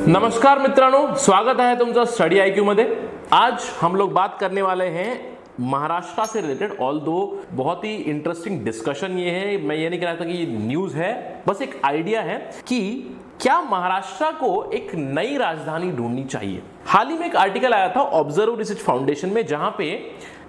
नमस्कार मित्रांनो, स्वागत आहे तुमचं स्टडी IQ मध्ये। आज हम लोग बात करने वाले हैं महाराष्ट्र से रिलेटेड। ऑल दो बहुत ही इंटरेस्टिंग डिस्कशन ये है। मैं ये नहीं कह रहा था कि ये न्यूज है, बस एक आइडिया है कि क्या महाराष्ट्र को एक नई राजधानी ढूंढनी चाहिए। हाल ही में एक आर्टिकल आया था ऑब्जर्व रिसर्च फाउंडेशन में, जहां पे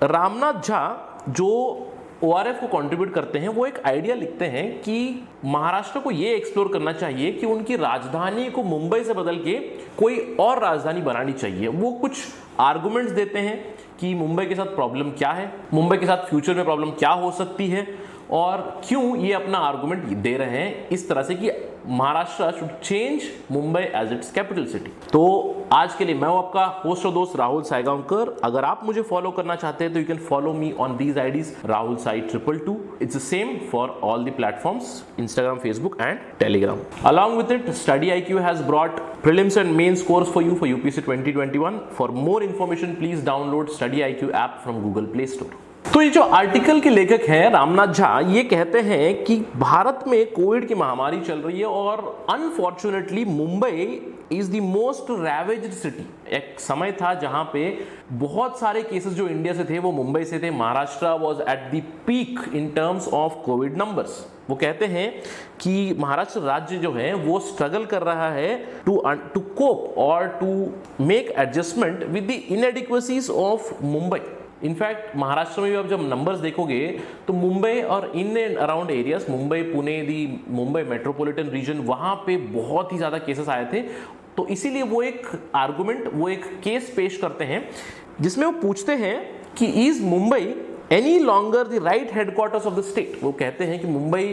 रामनाथ झा जो ORF को कंट्रीब्यूट करते हैं, वो एक आइडिया लिखते हैं कि महाराष्ट्र को ये एक्सप्लोर करना चाहिए कि उनकी राजधानी को मुंबई से बदल के कोई और राजधानी बनानी चाहिए। वो कुछ आर्गुमेंट्स देते हैं कि मुंबई के साथ प्रॉब्लम क्या है, मुंबई के साथ फ्यूचर में प्रॉब्लम क्या हो सकती है और क्यों ये अपना आर्गुमेंट दे रहे हैं इस तरह से कि Maharashtra should change Mumbai as its capital city. तो आज के लिए मैं हूं आपका होस्ट और दोस्त राहुल सायगांवकर। अगर आप मुझे फॉलो करना चाहते हैं तो you can follow me on these IDs Rahul Sai 222। It's the same for all the platforms Instagram, Facebook and Telegram. Along with it, Study IQ has brought prelims and mains course for you for UPSC 2021. For more information, please download Study IQ app from Google Play Store. तो ये जो article के लेखक हैं रामनाथ झा, ये कहते हैं कि भारत में कोविड की महामारी चल रही है और unfortunately Mumbai is the most ravaged city. एक समय था जहां पे बहुत सारे केसेस जो इंडिया से थे वो मुंबई से थे। Maharashtra was at the peak in terms of Covid numbers. वो कहते हैं कि महाराष्ट्र राज्य जो है वो स्ट्रगल कर रहा है टू कोप और to make adjustment with the inadequacies of Mumbai. In fact Maharashtra में भी आप जब नंबर्स देखोगे तो मुंबई और in and around areas, Mumbai, Pune, the Mumbai metropolitan region, वहां पे बहुत ही ज्यादा केसेस आए थे। तो इसीलिए वो एक आर्गुमेंट, वो एक केस पेश करते हैं जिसमें वो पूछते हैं कि is Mumbai any longer the right headquarters of the state. वो कहते हैं कि मुंबई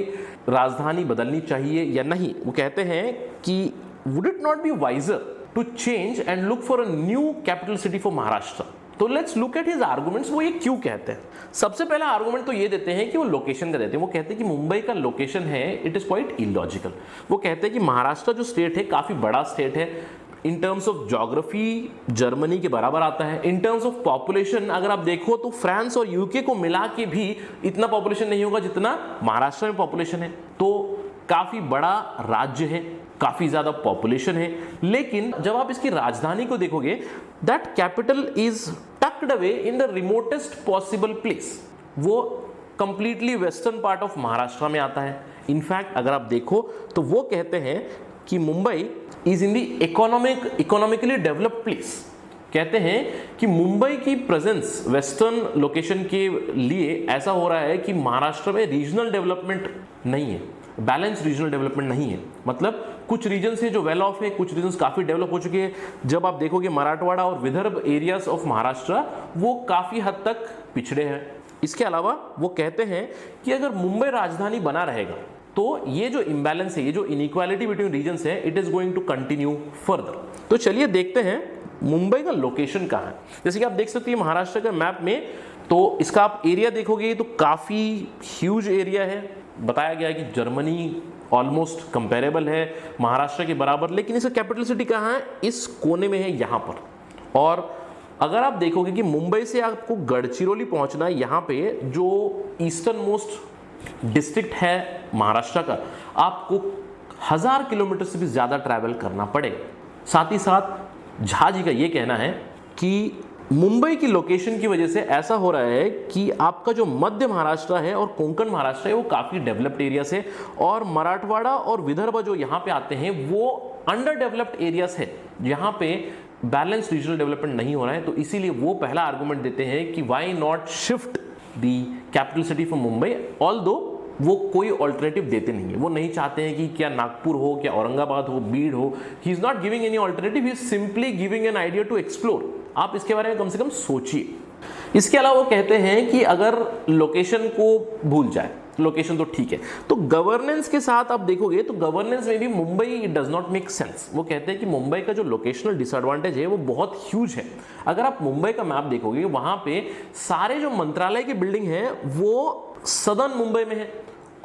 राजधानी बदलनी चाहिए या नहीं। वो कहते हैं कि would it not be wiser to change and look for a new capital city for Maharashtra. तो let's look at his arguments. वो ये क्यों कहते हैं। सबसे पहला आर्गुमेंट तो ये देते हैं कि वो लोकेशन का देते हैं। वो कहते हैं कि मुंबई का लोकेशन है, इट इज क्वाइट इलॉजिकल। वो कहते हैं कि महाराष्ट्र जो स्टेट है काफी बड़ा स्टेट है। In terms of geography Germany के बराबर आता है। इन टर्म्स ऑफ पॉपुलेशन अगर आप देखो तो फ्रांस और यूके को मिला के भी इतना पॉपुलेशन नहीं होगा जितना महाराष्ट्र में पॉपुलेशन है। तो काफी बड़ा राज्य है, काफी ज्यादा पॉपुलेशन है। लेकिन जब आप इसकी राजधानी को देखोगे, that capital is tucked away in the remotest possible place. वो completely western part of Maharashtra में आता है। इनफैक्ट अगर आप देखो तो वो कहते हैं कि Mumbai is in the economically developed place. कहते हैं कि मुंबई की प्रेजेंस वेस्टर्न लोकेशन के लिए ऐसा हो रहा है कि महाराष्ट्र में रीजनल डेवलपमेंट नहीं है, बैलेंस रीजनल डेवलपमेंट नहीं है। मतलब कुछ रीजन से जो वेल ऑफ है, कुछ रीजन काफी डेवलप हो चुके हैं। जब आप देखोगे मराठवाड़ा और विदर्भ एरियाज ऑफ महाराष्ट्र वो काफी हद तक पिछड़े हैं। इसके अलावा वो कहते हैं कि अगर मुंबई राजधानी बना रहेगा तो ये जो इम्बैलेंस है, ये जो इनइक्वालिटी बिटवीन रीजन्स है, it is going to continue further. तो चलिए देखते हैं मुंबई का लोकेशन कहाँ है। जैसे कि आप देख सकते हैं महाराष्ट्र के मैप में, तो इसका आप एरिया देखोगे तो काफी ह्यूज एरिया है। बताया गया है कि जर्मनी ऑलमोस्ट कंपेरेबल है महाराष्ट्र के बराबर, लेकिन इसका कैपिटल सिटी कहाँ है? इस कोने में है, यहाँ पर। और अगर आप देखोगे कि मुंबई से आपको गढ़चिरौली पहुंचना है, यहाँ पे जो ईस्टर्न मोस्ट डिस्ट्रिक्ट है महाराष्ट्र का, आपको 1000 किलोमीटर से भी ज्यादा ट्रैवल करना पड़ेगा। साथ ही साथ झा जी का ये कहना है कि मुंबई की लोकेशन की वजह से ऐसा हो रहा है कि आपका जो मध्य महाराष्ट्र है और कोंकण महाराष्ट्र है वो काफी डेवलप्ड एरियाज है, और मराठवाड़ा और विदर्भ जो यहाँ पे आते हैं वो अंडर डेवलप्ड एरियाज है, यहाँ पे बैलेंस रीजनल डेवलपमेंट नहीं हो रहा है। तो इसीलिए वो पहला आर्गुमेंट देते हैं कि why not shift the capital city from Mumbai. Although वो कोई ऑल्टरनेटिव देते नहीं है। वो नहीं चाहते हैं कि क्या नागपुर हो, क्या औरंगाबाद हो, बीड़ हो। He is not giving any alternative, he is simply giving an idea to explore. आप इसके बारे में कम से कम सोचिए। इसके अलावा वो कहते हैं कि अगर लोकेशन को भूल जाए, लोकेशन तो ठीक है, तो गवर्नेंस के साथ आप देखोगे तो गवर्नेंस में भी Mumbai does not make sense. वो कहते हैं कि मुंबई का जो लोकेशनल डिसएडवांटेज है वो बहुत ह्यूज है। अगर आप मुंबई का मैप देखोगे, वहां पे सारे जो मंत्रालय की बिल्डिंग है वो सदर्न मुंबई में है,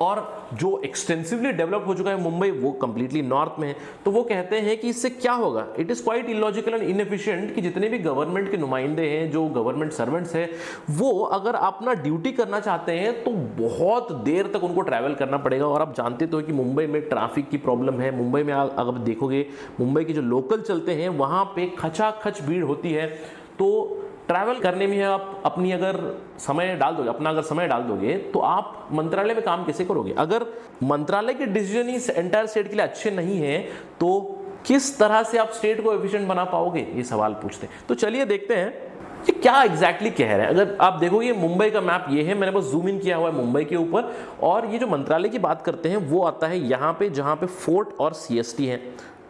और जो एक्सटेंसिवली डेवलप हो चुका है मुंबई वो कंप्लीटली नॉर्थ में है। तो वो कहते हैं कि इससे क्या होगा, it is quite illogical and inefficient कि जितने भी गवर्नमेंट के नुमाइंदे हैं, जो गवर्नमेंट सर्वेंट्स हैं, वो अगर अपना ड्यूटी करना चाहते हैं तो बहुत देर तक उनको ट्रैवल करना पड़ेगा। और आप जानते तो हो कि मुंबई में ट्रैफिक की प्रॉब्लम है। मुंबई में अगर देखोगे, मुंबई के जो लोकल चलते हैं वहाँ पे खचाखच भीड़ होती है। तो ट्रैवल करने में आप अपनी अगर समय डाल दोगे, अपना अगर समय डाल दोगे, तो आप मंत्रालय में काम कैसे करोगे? अगर मंत्रालय के डिसीजन ही एंटायर स्टेट के लिए अच्छे नहीं है तो किस तरह से आप स्टेट को एफिशिएंट बना पाओगे, ये सवाल पूछते हैं। तो चलिए देखते हैं कि क्या एग्जैक्टली कह रहे हैं। अगर आप देखोगे मुंबई का मैप ये है, मैंने बस जूम इन किया हुआ है मुंबई के ऊपर, और ये जो मंत्रालय की बात करते हैं वो आता है यहाँ पे, जहाँ पे फोर्ट और सीएसटी है।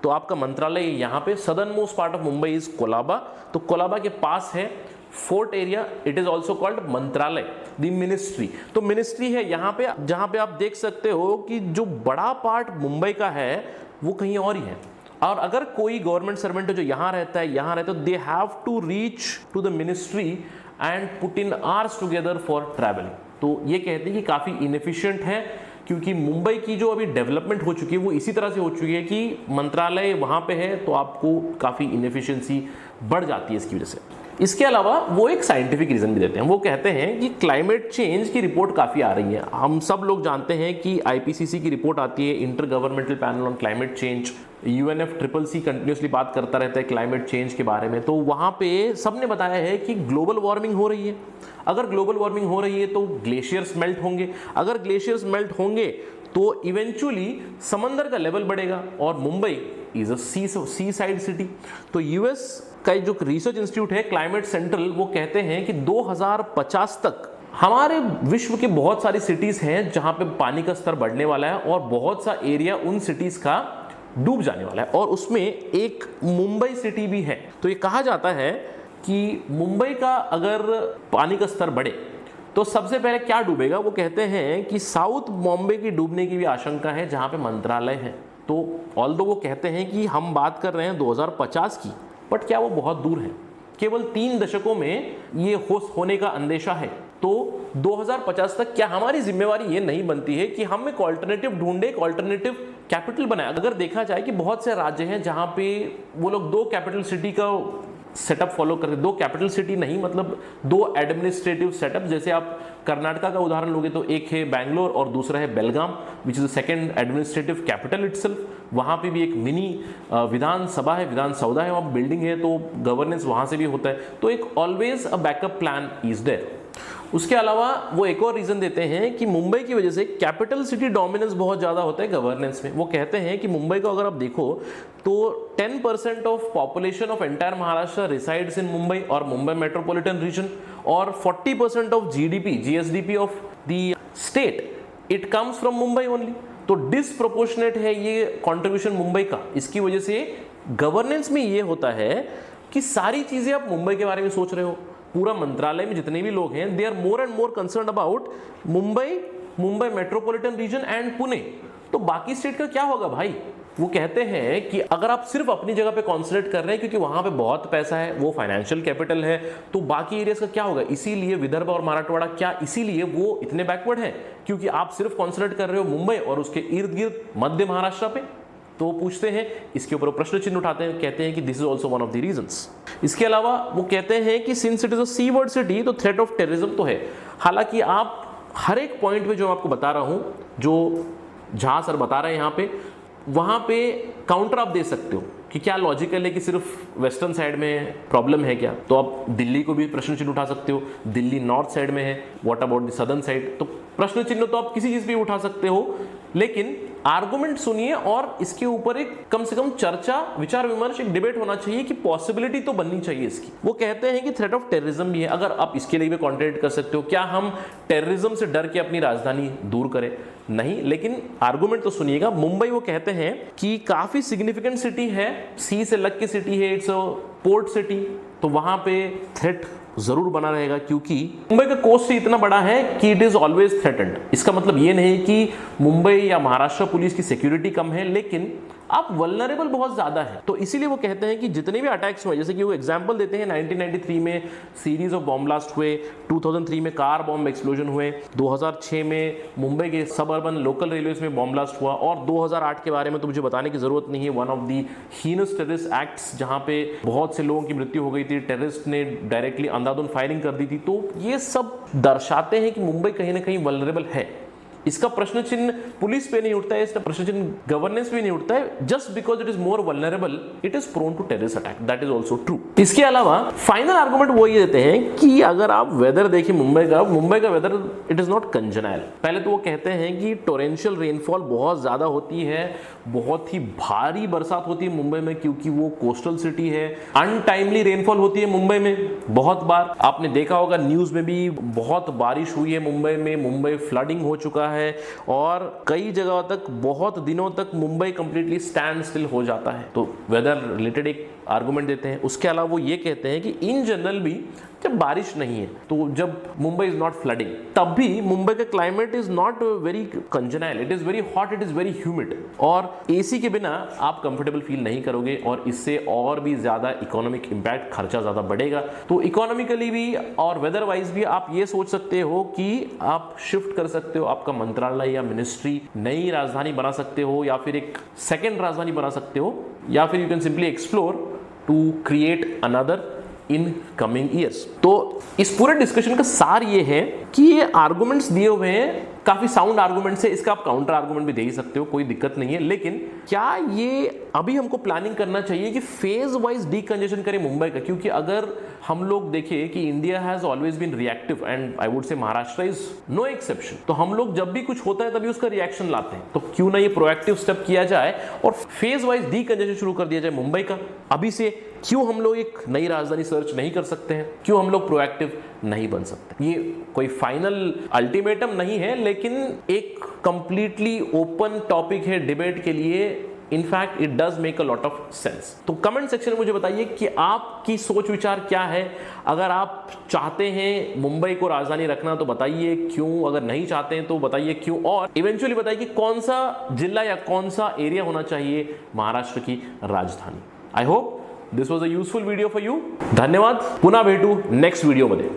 तो आपका मंत्रालय यहाँ पे, southern most part of Mumbai is Colaba, तो कोलाबा के पास है fort area, it is also called मंत्रालय, द मिनिस्ट्री। तो मिनिस्ट्री है यहाँ पे, जहाँ पे आप देख सकते हो कि जो बड़ा पार्ट मुंबई का है वो कहीं और ही है। और अगर कोई गवर्नमेंट सर्वेंट जो यहाँ रहता है, they have to reach to the ministry and put in hours together for travelling. तो ये कहते हैं कि काफ़ी इनएफिशिएंट है, क्योंकि मुंबई की जो अभी डेवलपमेंट हो चुकी है वो इसी तरह से हो चुकी है कि मंत्रालय वहाँ पे है तो आपको काफ़ी इनएफिशिएंसी बढ़ जाती है इसकी वजह से। इसके अलावा वो एक साइंटिफिक रीजन भी देते हैं। वो कहते हैं कि क्लाइमेट चेंज की रिपोर्ट काफ़ी आ रही है। हम सब लोग जानते हैं कि आईपीसीसी की रिपोर्ट आती है, inter governmental panel on climate change, UNFCCC continuously बात करता रहता है क्लाइमेट चेंज के बारे में। तो वहाँ पे सबने बताया है कि ग्लोबल वार्मिंग हो रही है। अगर ग्लोबल वार्मिंग हो रही है तो ग्लेशियर्स मेल्ट होंगे, अगर ग्लेशियर्स मेल्ट होंगे तो इवेंचुअली समंदर का लेवल बढ़ेगा, और Mumbai is a seaside city. तो यूएस का जो रिसर्च इंस्टीट्यूट है क्लाइमेट सेंट्रल, वो कहते हैं कि 2050 तक हमारे विश्व के बहुत सारी सिटीज हैं जहां पे पानी का स्तर बढ़ने वाला है, और बहुत सा एरिया उन सिटीज का डूब जाने वाला है, और उसमें एक मुंबई सिटी भी है। तो ये कहा जाता है कि मुंबई का अगर पानी का स्तर बढ़े तो सबसे पहले क्या डूबेगा? वो कहते हैं कि साउथ बॉम्बे की डूबने की भी आशंका है जहां पे मंत्रालय है। तो ऑल्दो वो कहते हैं कि हम बात कर रहे हैं 2050 की, बट क्या वो बहुत दूर है? केवल 3 दशकों में ये होने का अंदेशा है। तो 2050 तक क्या हमारी जिम्मेवारी ये नहीं बनती है कि हम एक ऑल्टरनेटिव ढूंढे, एक ऑल्टरनेटिव कैपिटल बनाए? अगर देखा जाए कि बहुत से राज्य हैं जहां पे वो लोग 2 कैपिटल सिटी का सेटअप फॉलो करते, 2 कैपिटल सिटी नहीं, मतलब 2 एडमिनिस्ट्रेटिव सेटअप। जैसे आप कर्नाटका का उदाहरण लोगे तो एक है बैंगलोर और दूसरा है Belgaum, which is the second administrative capital itself. वहाँ पे भी एक मिनी विधानसभा है, विधान सौदा है, वहाँ बिल्डिंग है, तो गवर्नेंस वहाँ से भी होता है। तो एक always a backup plan is there. उसके अलावा वो एक और रीजन देते हैं कि मुंबई की वजह से कैपिटल सिटी डोमिनेंस बहुत ज़्यादा होता है गवर्नेंस में। वो कहते हैं कि मुंबई को अगर आप देखो तो 10% of population of entire Maharashtra resides in Mumbai और मुंबई मेट्रोपॉलिटन रीजन, और 40% of GSDP of the state it comes from Mumbai only. तो डिसप्रोपोर्शनेट है ये कंट्रीब्यूशन मुंबई का। इसकी वजह से गवर्नेंस में ये होता है कि सारी चीज़ें आप मुंबई के बारे में सोच रहे हो। पूरा मंत्रालय में जितने भी लोग हैं, they are more and more concern about Mumbai metropolitan region and Pune. तो बाकी स्टेट का क्या होगा भाई? वो कहते हैं कि अगर आप सिर्फ अपनी जगह पे कॉन्सेंट्रेट कर रहे हैं क्योंकि वहां पे बहुत पैसा है, वो फाइनेंशियल कैपिटल है, तो बाकी एरियाज का क्या होगा? इसीलिए विदर्भ और मराठवाड़ा क्या इसीलिए वो इतने बैकवर्ड हैं क्योंकि आप सिर्फ कॉन्सेंट्रेट कर रहे हो मुंबई और उसके इर्द गिर्द मध्य महाराष्ट्र पे। तो वो पूछते हैं, इसके ऊपर प्रश्न चिन्ह उठाते हैं, कहते हैं कि this is also one of the reasons. इसके अलावा वो कहते हैं कि since it is a seaward city तो थ्रेट ऑफ टेररिज्म तो है। हालांकि आप हर एक पॉइंट पे जो मैं आपको बता रहा हूं, जो झा सर बता रहे हैं यहाँ पे, वहाँ पे काउंटर आप दे सकते हो कि क्या लॉजिकल है कि सिर्फ वेस्टर्न साइड में प्रॉब्लम है क्या? तो आप दिल्ली को भी प्रश्न चिन्ह उठा सकते हो, दिल्ली नॉर्थ साइड में है, what about the southern side? तो प्रश्न चिन्ह तो आप किसी चीज पे उठा सकते हो, लेकिन आर्गुमेंट सुनिए और इसके ऊपर एक कम से कम चर्चा, विचार विमर्श, एक डिबेट होना चाहिए कि पॉसिबिलिटी तो बननी चाहिए इसकी। वो कहते हैं कि थ्रेट ऑफ टेररिज्म भी है। अगर आप इसके लिए भी कॉन्ट्रडिक्ट कर सकते हो, क्या हम टेररिज्म से डर के अपनी राजधानी दूर करें? नहीं, लेकिन आर्गुमेंट तो सुनिएगा। मुंबई वो कहते हैं कि काफी सिग्निफिकेंट सिटी है, सी से लग के सिटी है, इट्स अ पोर्ट सिटी, तो वहां पे थ्रेट जरूर बना रहेगा क्योंकि मुंबई का कोस्ट इतना बड़ा है कि इट इज ऑलवेज थ्रेटेंड। इसका मतलब ये नहीं कि मुंबई या महाराष्ट्र पुलिस की सिक्योरिटी कम है, लेकिन आप वल्नरेबल बहुत ज्यादा है। तो इसीलिए वो कहते हैं कि जितने भी अटैक्स हुए, जैसे कि वो एग्जांपल देते हैं 1993 में सीरीज ऑफ बॉम्ब ब्लास्ट हुए, 2003 में कार बॉम्ब एक्सप्लोजन हुए, 2006 में मुंबई के सबअर्बन लोकल रेलवेज में बॉम्ब ब्लास्ट हुआ, और 2008 के बारे में तो मुझे बताने की जरूरत नहीं है, one of the heinous terrorist acts जहां पे बहुत से लोगों की मृत्यु हो गई थी, टेररिस्ट ने डायरेक्टली अंधाधुंध फायरिंग कर दी थी। तो ये सब दर्शाते हैं कि मुंबई कहीं ना कहीं वल्नरेबल है। इसका प्रश्न चिन्ह पुलिस पे नहीं उठता है, इसका प्रश्न चिन्ह गवर्नेंस पे नहीं उठता है। Just because it is more vulnerable it is prone to terrorist attack, that is also true. इसके अलावा फाइनल आर्गुमेंट वो ये देते हैं कि अगर आप वेदर देखिए मुंबई का वेदर इट इज नॉट कंजनाइल। पहले तो वो कहते हैं कि टोरेंशियल रेनफॉल बहुत ज्यादा होती है, बहुत ही भारी बरसात होती है मुंबई में क्योंकि वो कोस्टल सिटी है। अनटाइमली रेनफॉल होती है मुंबई में बहुत बार, आपने देखा होगा न्यूज में भी बहुत बारिश हुई है मुंबई में, मुंबई फ्लडिंग हो चुका है और कई जगह तक बहुत दिनों तक मुंबई कंप्लीटली स्टैंड स्टिल हो जाता है। तो वेदर रिलेटेड एक आर्गुमेंट देते हैं। उसके अलावा वो ये कहते हैं कि इन जनरल भी जब बारिश नहीं है, तो जब मुंबई इज नॉट फ्लडिंग, तब भी मुंबई का climate is not very congenial, it is very hot, it is very humid, और एसी के बिना आप कंफर्टेबल फील नहीं करोगे और इससे और भी ज्यादा इकोनॉमिक इंपैक्ट, खर्चा ज्यादा बढ़ेगा। तो इकोनॉमिकली भी और वेदर वाइज भी आप ये सोच सकते हो कि आप शिफ्ट कर सकते हो आपका मंत्रालय या मिनिस्ट्री, नई राजधानी बना सकते हो या फिर एक सेकेंड राजधानी बना सकते हो, या फिर you can simply explore to create another in coming years. तो इस पूरे डिस्कशन का सार ये है कि ये आर्गुमेंट्स दिए हुए हैं, काफी साउंड आर्गुमेंट्स है, इसका आप काउंटर आर्गुमेंट भी दे ही सकते हो, कोई दिक्कत नहीं है। लेकिन क्या ये अभी हमको प्लानिंग करना चाहिए कि फेज वाइज डीकंजेशन करें मुंबई का? क्योंकि अगर हम लोग देखें कि India has always been reactive and I would say Maharashtra is no exception. तो हम लोग जब भी कुछ होता है तभी उसका रिएक्शन लाते हैं, तो क्यों ना ये प्रोएक्टिव स्टेप किया जाए और फेज वाइज डीकंजेशन शुरू कर दिया जाए मुंबई का अभी से। क्यों हम लोग एक नई राजधानी सर्च नहीं कर सकते हैं? क्यों हम लोग प्रोएक्टिव नहीं बन सकते? ये कोई फाइनल अल्टीमेटम नहीं है, लेकिन एक कंप्लीटली ओपन टॉपिक है डिबेट के लिए। In fact it does make a lot of sense. तो कमेंट सेक्शन में मुझे बताइए कि आपकी सोच विचार क्या है। अगर आप चाहते हैं मुंबई को राजधानी रखना तो बताइए क्यों, अगर नहीं चाहते हैं तो बताइए क्यों, और इवेंचुअली बताइए कि कौन सा जिला या कौन सा एरिया होना चाहिए महाराष्ट्र की राजधानी। I hope this was a useful video for you. धन्यवाद, पुन्हा भेटू नेक्स्ट व्हिडिओ मध्ये।